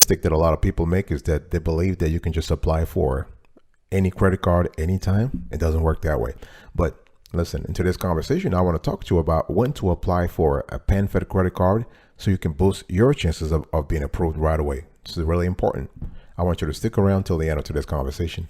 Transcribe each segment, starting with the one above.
mistake that a lot of people make is that they believe that you can just apply for any credit card anytime. It doesn't work that way. But listen, in today's conversation, I want to talk to you about when to apply for a PenFed credit card so you can boost your chances of being approved right away. This is really important. I want you to stick around till the end of today's conversation.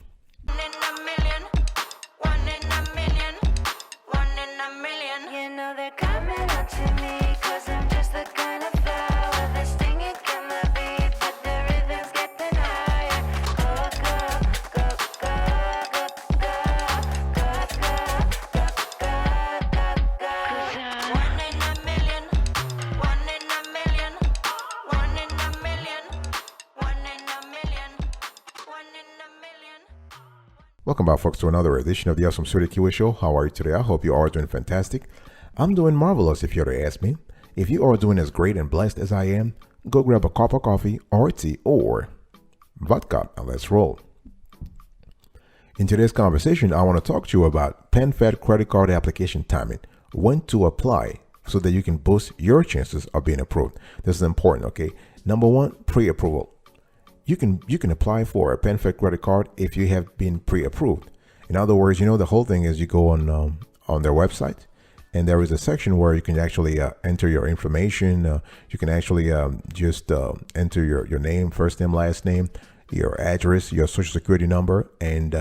Welcome back, folks, to another edition of the Awesome Sweetie Kiwi Show. How are you today? I hope you are doing fantastic. I'm doing marvelous, if you're to ask me. If you are doing as great and blessed as I am, go grab a cup of coffee or tea or vodka and let's roll. In today's conversation, I want to talk to you about PenFed credit card application timing, when to apply so that you can boost your chances of being approved. This is important, okay? Number one, pre-approval. You can apply for a PenFed credit card if you have been pre-approved. In other words, the whole thing is you go on their website, and there is a section where you can actually enter your information. You can actually just enter your name, first name, last name, your address, your social security number, and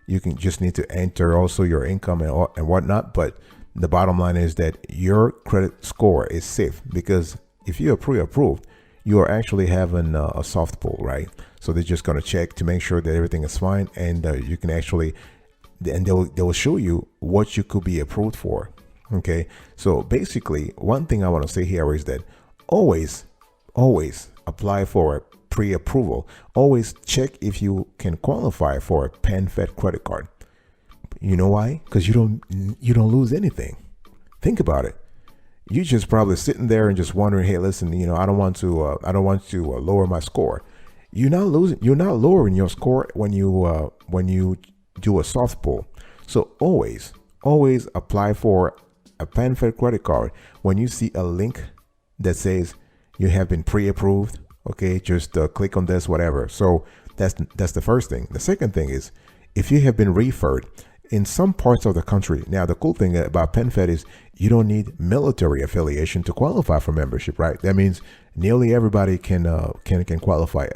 you can just need to enter also your income and whatnot. But the bottom line is that your credit score is safe, because if you are pre-approved, you are actually having a soft pull, right? So they're just going to check to make sure that everything is fine, and you can actually, and they will show you what you could be approved for. Okay, so basically, one thing I want to say here is that always apply for a pre-approval. Always check if you can qualify for a PenFed credit card. You know why? Because you don't lose anything. Think about it. You're just probably sitting there and just wondering, hey, listen, I don't want to lower my score. You're not lowering your score when you do a soft pull. So always apply for a PenFed credit card when you see a link that says you have been pre-approved. Okay, just click on this, whatever. So that's the first thing. The second thing is, if you have been referred in some parts of the country. Now, the cool thing about PenFed is you don't need military affiliation to qualify for membership, right? That means nearly everybody can qualify,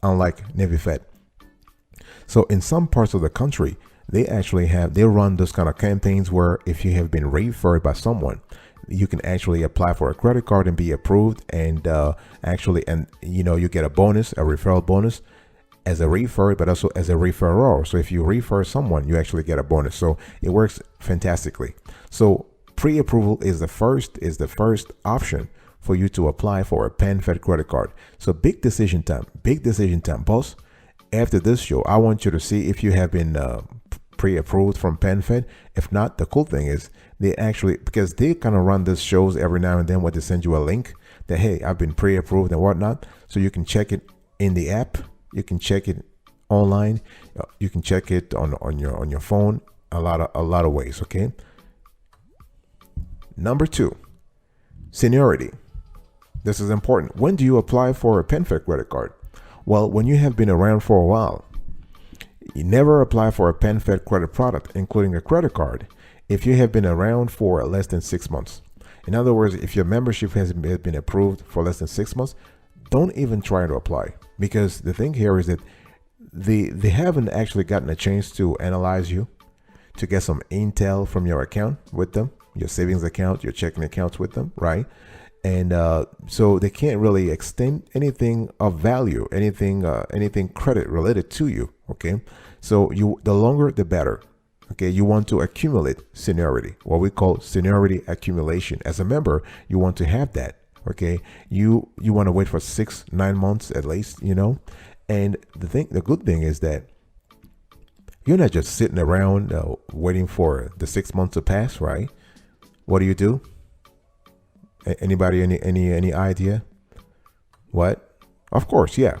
unlike Navy Fed. So in some parts of the country, they run those kind of campaigns where if you have been referred by someone, you can actually apply for a credit card and be approved, and you get a bonus, a referral bonus, as a refer, but also as a referrer. So if you refer someone, you actually get a bonus. So it works fantastically. So pre-approval is the first option for you to apply for a PenFed credit card. So big decision time, boss. After this show, I want you to see if you have been pre-approved from PenFed. If not, the cool thing is because they kind of run these shows every now and then where they send you a link that, hey, I've been pre-approved and whatnot. So you can check it in the app. You can check it online. You can check it on your phone. A lot of ways. Okay. Number two, seniority. This is important. When do you apply for a PenFed credit card? Well, when you have been around for a while. You never apply for a PenFed credit product, including a credit card, if you have been around for less than 6 months. In other words, if your membership has been approved for less than 6 months, don't even try to apply, because the thing here is that they haven't actually gotten a chance to analyze you, to get some intel from your account with them, your savings account, your checking accounts with them, right? And so they can't really extend anything of value, anything credit related to you. Okay, so the longer the better. Okay, you want to accumulate seniority, what we call seniority accumulation. As a member, you want to have that. Okay, you want to wait for 6-9 months at least, and the good thing is that you're not just sitting around waiting for the 6 months to pass, right? What do? Anybody, any idea? What? Of course, yeah.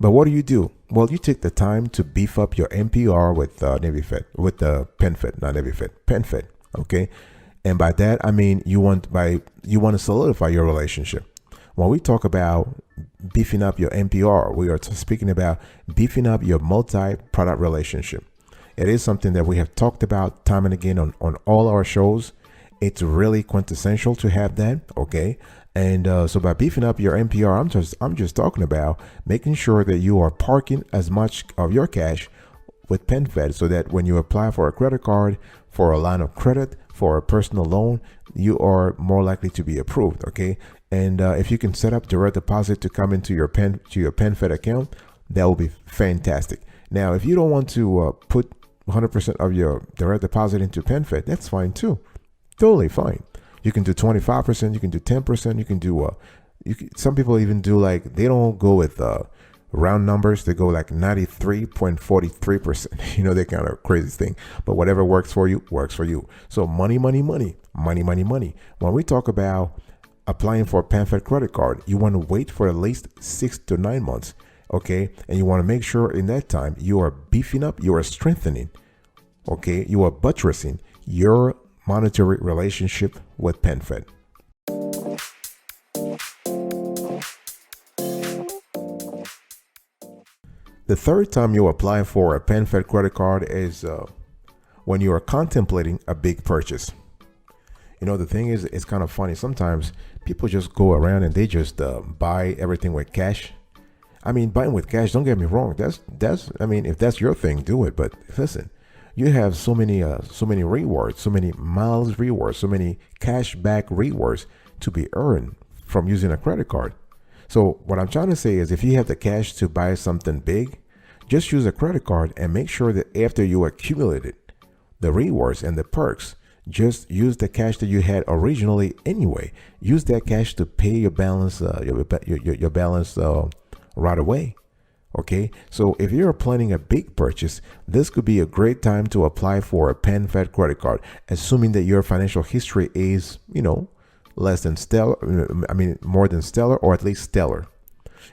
But what do? Well, you take the time to beef up your NPR with Navy Fed, with the PenFed, not Navy Fed, PenFed. Okay, and by that I mean you want to solidify your relationship. When we talk about beefing up your MPR, we are speaking about beefing up your multi-product relationship. It is something that we have talked about time and again on all our shows. It's really quintessential to have that, okay? And so by beefing up your MPR, I'm just talking about making sure that you are parking as much of your cash with PenFed, so that when you apply for a credit card, for a line of credit, for a personal loan, you are more likely to be approved, okay? And if you can set up direct deposit to come into your PenFed account, that will be fantastic. Now, if you don't want to put 100% of your direct deposit into PenFed, that's fine too. Totally fine. You can do 25%, you can do 10%, you can do some people even do, like, they don't go with round numbers, they go like 93.43%. You know, that kind of crazy thing. But whatever works for you, works for you. So money. When we talk about applying for a PenFed credit card, you want to wait for at least 6 to 9 months, okay? And you want to make sure in that time you are beefing up, you are strengthening, okay? You are buttressing your monetary relationship with PenFed. The third time you apply for a PenFed credit card is when you are contemplating a big purchase. You know, the thing is, it's kind of funny. Sometimes people just go around and they just buy everything with cash. I mean, buying with cash, don't get me wrong. I mean, if that's your thing, do it. But listen, you have so many rewards, so many miles rewards, so many cash back rewards to be earned from using a credit card. So what I'm trying to say is, if you have the cash to buy something big, just use a credit card and make sure that after you accumulated the rewards and the perks, just use the cash that you had originally anyway. Use that cash to pay your balance, your balance right away. Okay, so if you're planning a big purchase, this could be a great time to apply for a PenFed credit card, assuming that your financial history is, less than stellar. I mean, more than stellar, or at least stellar.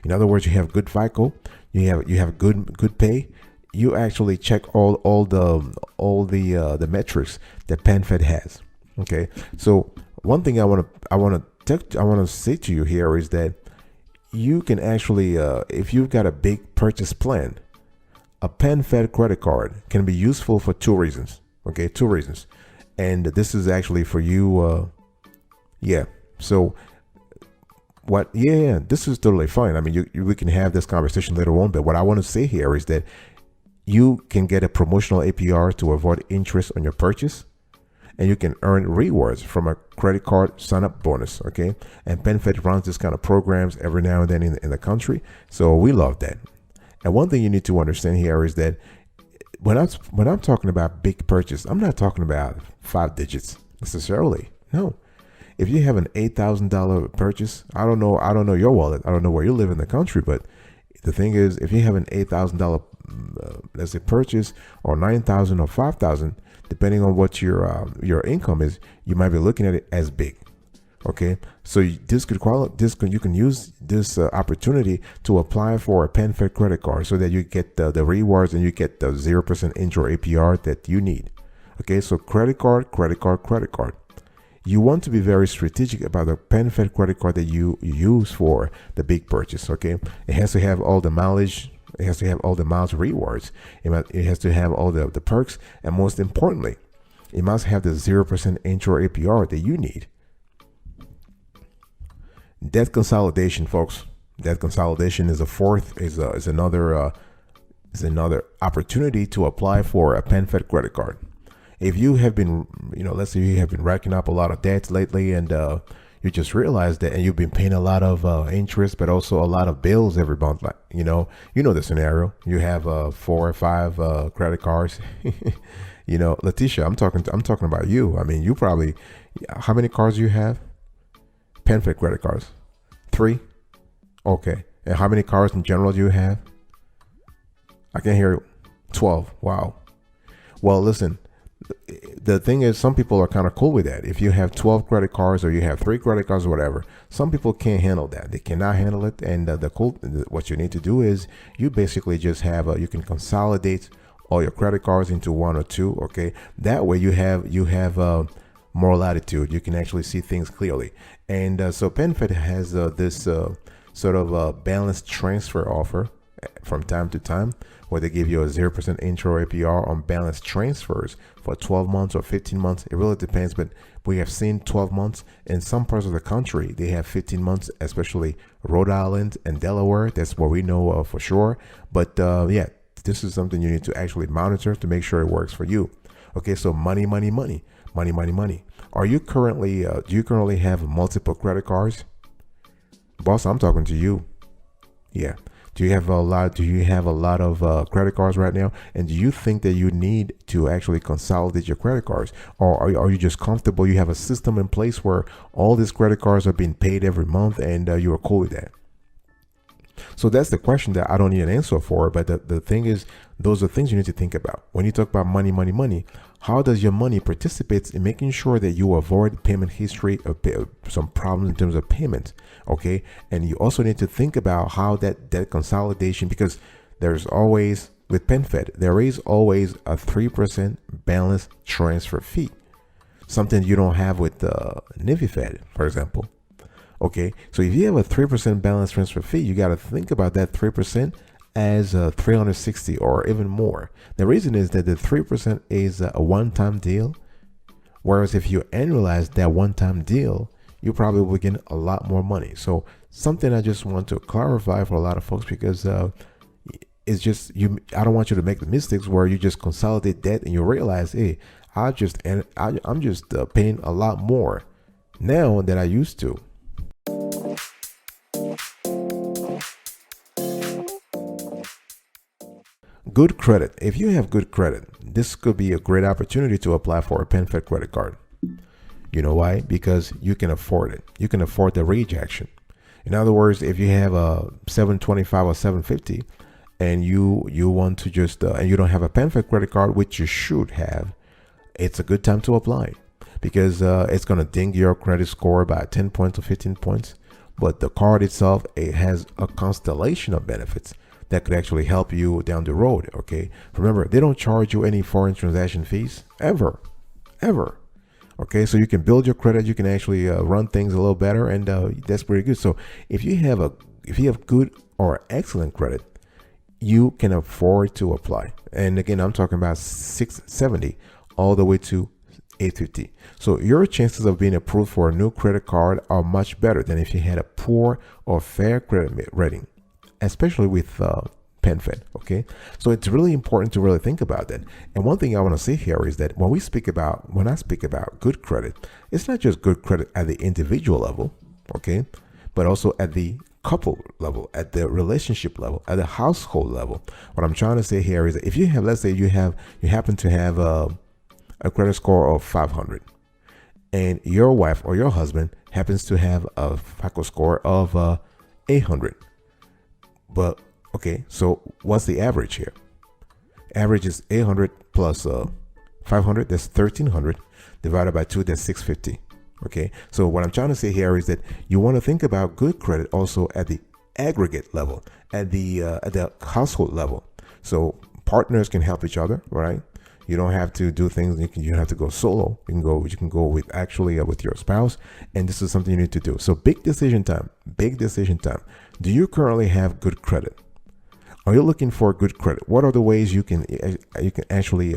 In other words, you have good FICO, you have good pay. You actually check all the metrics that PenFed has. Okay, so one thing I want to say to you here is that you can actually, if you've got a big purchase plan, a PenFed credit card can be useful for two reasons. Okay, two reasons, and this is actually for you. Yeah. So what? Yeah, this is totally fine. I mean, we can have this conversation later on. But what I want to say here is that you can get a promotional APR to avoid interest on your purchase, and you can earn rewards from a credit card sign-up bonus. Okay, and PenFed runs this kind of programs every now and then in the country, so we love that. And one thing you need to understand here is that when I'm talking about big purchase, I'm not talking about 5 digits necessarily. No. If you have an $8,000 purchase, I don't know your wallet. I don't know where you live in the country, but the thing is, if you have an $8,000, let's say, purchase, or $9,000 or $5,000, depending on what your income is, you might be looking at it as big. Okay, so you can use this opportunity to apply for a PenFed credit card, so that you get the rewards and you get the 0% intro APR that you need. Okay, so credit card. You want to be very strategic about the PenFed credit card that you use for the big purchase. Okay, it has to have all the mileage. It has to have all the miles rewards. It has to have all the perks, and most importantly, it must have the 0% intro APR that you need. Debt consolidation, folks. Debt consolidation is another opportunity to apply for a PenFed credit card. If you have been, let's say you have been racking up a lot of debts lately, and you just realized that, and you've been paying a lot of interest, but also a lot of bills every month. Like, you know the scenario. You have 4 or 5 credit cards. Letitia, I'm talking about you. I mean, you probably, how many cards do you have? PenFed credit cards. 3. Okay. And how many cards in general do you have? I can hear 12. Wow. Well, listen. The thing is, some people are kind of cool with that. If you have 12 credit cards, or you have 3 credit cards, or whatever, some people can't handle that. They cannot handle it. And what you need to do is, you basically just have you can consolidate all your credit cards into 1 or 2. Okay, that way you have more latitude. You can actually see things clearly. And so PenFed has this sort of balance transfer offer from time to time, where they give you a 0% intro APR on balance transfers for 12 months or 15 months. It really depends, but we have seen 12 months. In some parts of the country, they have 15 months, especially Rhode Island and Delaware. That's what we know for sure. But yeah, this is something you need to actually monitor to make sure it works for you. Okay, so money. Are you currently, do you currently have multiple credit cards? Boss, I'm talking to you. Yeah. Do you have a lot of credit cards right now? And do you think that you need to actually consolidate your credit cards? Or are you just comfortable? You have a system in place where all these credit cards are being paid every month and you are cool with that? So that's the question that I don't need an answer for. But the thing is, those are things you need to think about. When you talk about money, how does your money participate in making sure that you avoid payment history or some problems in terms of payment? Okay. And you also need to think about how that consolidation, because there's always, with PenFed, there is always a 3% balance transfer fee, something you don't have with NiviFed, for example. Okay, so if you have a 3% balance transfer fee, you got to think about that 3% as 360 or even more. The reason is that the 3% is a one-time deal, whereas if you annualize that one-time deal, you probably will get a lot more money. So something I just want to clarify for a lot of folks, because it's just I don't want you to make the mistakes where you just consolidate debt and you realize, hey, I'm just paying a lot more now than I used to. Good credit. If you have good credit, this could be a great opportunity to apply for a PenFed credit card. You know why? Because you can afford it. You can afford the rejection. In other words, if you have a 725 or 750 and you want to just and you don't have a PenFed credit card, which you should have, it's a good time to apply, because it's going to ding your credit score by 10 points or 15 points. But the card itself, it has a constellation of benefits that could actually help you down the road. Okay, remember, they don't charge you any foreign transaction fees ever. Okay, so you can build your credit, you can actually run things a little better, and that's pretty good. So if you have good or excellent credit, you can afford to apply. And again, I'm talking about 670 all the way to 850. So your chances of being approved for a new credit card are much better than if you had a poor or fair credit rating, especially with PenFed. Okay, so it's really important to really think about that. And one thing I want to say here is that when I speak about good credit, it's not just good credit at the individual level, okay, but also at the couple level, at the relationship level, at the household level. What I'm trying to say here is that if you have, let's say you happen to have a credit score of 500, and your wife or your husband happens to have a FICO score of 800. But okay, so what's the average here? Average is 800 plus 500, that's 1300, divided by 2, that's 650. Okay, so what I'm trying to say here is that you want to think about good credit also at the aggregate level, at the household level. So partners can help each other, right? You don't have to do things. You don't have to go solo. You can go with with your spouse, and this is something you need to do. So big decision time. Do you currently have good credit? Are you looking for good credit? What are the ways you can actually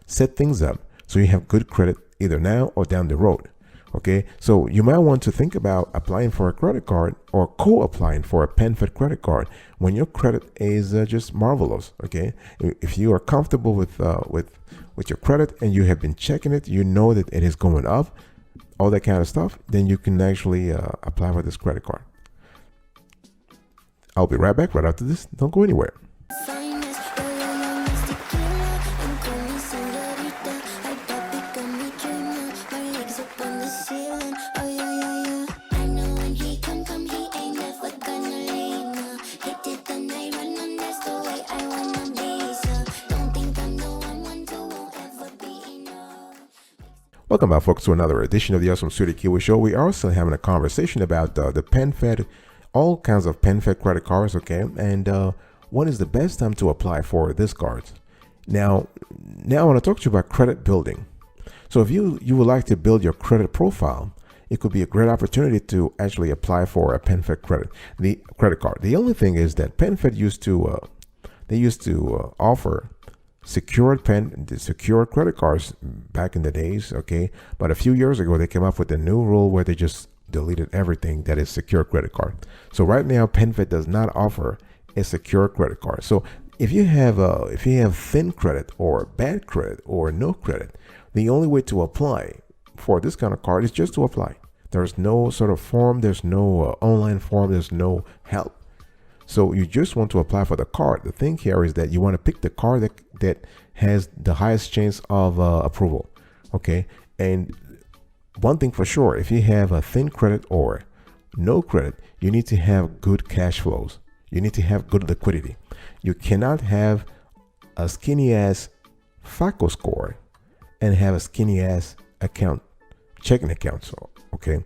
set things up so you have good credit either now or down the road? Okay, so you might want to think about applying for a credit card or co-applying for a PenFed credit card when your credit is just marvelous. Okay, if you are comfortable with your credit and you have been checking it, you know that it is going up, all that kind of stuff, then you can actually apply for this credit card. I'll be right back right after this. Don't go anywhere. Welcome back, folks, to another edition of the Awesome Seniority Kiwi Show. We are still having a conversation about the PenFed, all kinds of PenFed credit cards, okay? And when is the best time to apply for these cards? Now I want to talk to you about credit building. So if you would like to build your credit profile, it could be a great opportunity to actually apply for a PenFed credit card. The only thing is that PenFed used to offer secured credit cards back in the days, okay? But a few years ago, they came up with a new rule where they just deleted everything that is secure credit card. So right now, PenFed does not offer a secure credit card. So if you have thin credit or bad credit or no credit, the only way to apply for this kind of card is just to apply. There's no sort of form, there's no online form, there's no help. So you just want to apply for the card. The thing here is that you want to pick the card that has the highest chance of approval, okay? And one thing for sure, if you have a thin credit or no credit, you need to have good cash flows. You need to have good liquidity. You cannot have a skinny ass FICO score and have a skinny ass checking account. So, okay,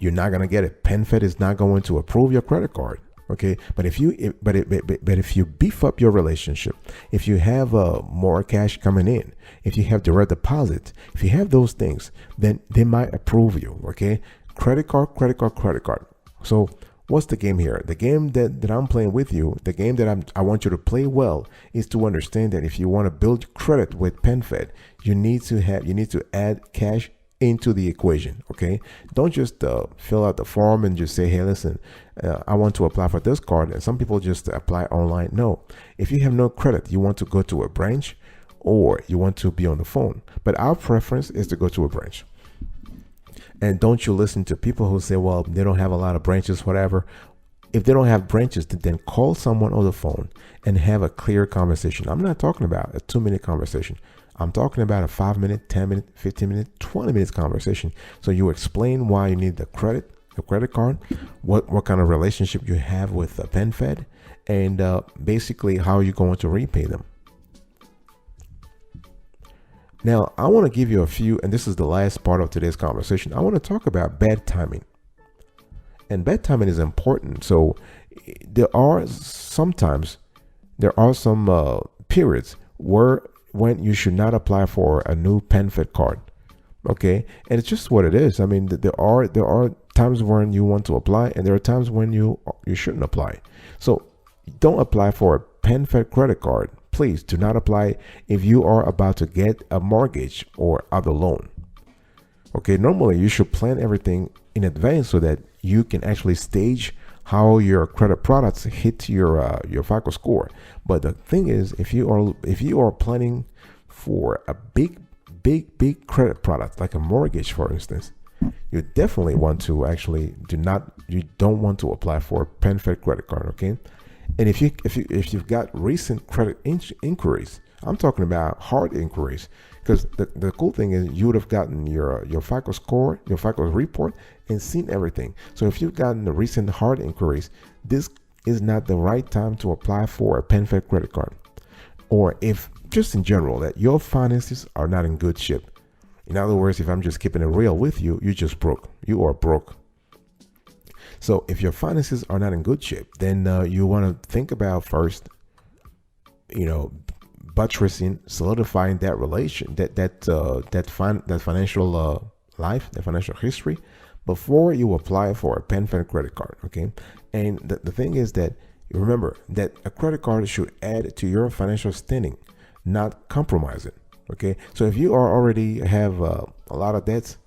you're not gonna get it. PenFed is not going to approve your credit card. Okay, but if you beef up your relationship, if you have more cash coming in, if you have direct deposit, if you have those things, then they might approve you. Okay, credit card. So what's the game here? The game that I'm playing with you, the game that I want you to play well, is to understand that if you want to build credit with PenFed, you need to add cash into the equation. Okay, don't just fill out the form and just say, hey, listen, I want to apply for this card, and some people just apply online. No, if you have no credit, you want to go to a branch or you want to be on the phone, but our preference is to go to a branch. And don't you listen to people who say, well, they don't have a lot of branches, whatever. If they don't have branches, then call someone on the phone and have a clear conversation. I'm not talking about a 2-minute conversation. I'm talking about a 5-minute, 10-minute, 15-minute, 20 minutes conversation. So you explain why you need the credit card, what kind of relationship you have with PenFed, and basically how you're going to repay them. Now, I want to give you a few, and this is the last part of today's conversation. I want to talk about bad timing. And bad timing is important. So there are some periods when you should not apply for a new PenFed card. Okay, and it's just what it is. I mean, there are times when you want to apply, and there are times when you shouldn't apply. So don't apply for a PenFed credit card. Please do not apply if you are about to get a mortgage or other loan. Okay, normally you should plan everything in advance so that you can actually stage how your credit products hit your FICO score. But the thing is, if you are planning for a big credit product like a mortgage, for instance, you definitely want to you don't want to apply for a PenFed credit card. Okay, and if you've got recent credit inquiries, I'm talking about hard inquiries, because the cool thing is you would have gotten your FICO score, your FICO report, and seen everything. So if you've gotten the recent hard inquiries, this is not the right time to apply for a PenFed credit card. Or if just in general that your finances are not in good shape. In other words, if I'm just keeping it real with you, you just broke. You are broke. So if your finances are not in good shape, then you want to think about first, buttressing, solidifying that relation, that financial life, that financial history, before you apply for a PenFed credit card. Okay, and the thing is that you remember that a credit card should add to your financial standing, not compromise it. Okay, so if you already have a lot of debts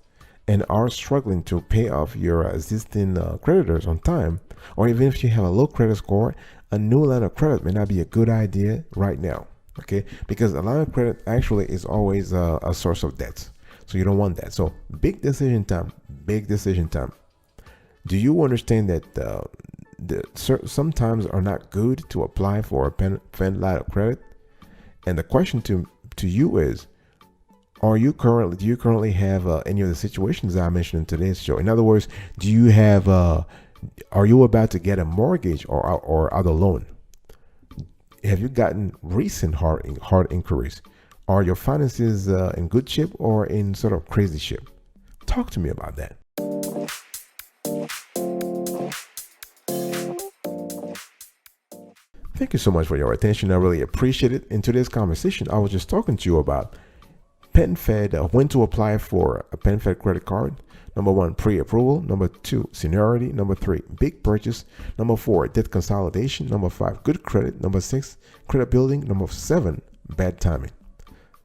and are struggling to pay off your existing creditors on time, or even if you have a low credit score, a new line of credit may not be a good idea right now. Okay, because a line of credit actually is always a source of debts, so you don't want that. So big decision time. Do you understand that sometimes are not good to apply for a PenFed line of credit? And the question to you is, do you currently have any of the situations that I mentioned in today's show? In other words, are you about to get a mortgage or other loan? Have you gotten recent hard inquiries? Are your finances in good shape or in sort of crazy shape? Talk to me about that. Thank you so much for your attention. I really appreciate it. In today's conversation, I was just talking to you about PenFed, when to apply for a PenFed credit card. Number 1, pre-approval. Number 2, seniority. Number 3, big purchase. Number 4, debt consolidation. Number 5, good credit. Number 6, credit building. Number 7, bad timing.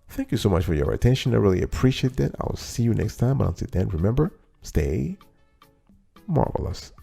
Thank you so much for your attention. I really appreciate that. I'll see you next time. But until then, remember, stay marvelous.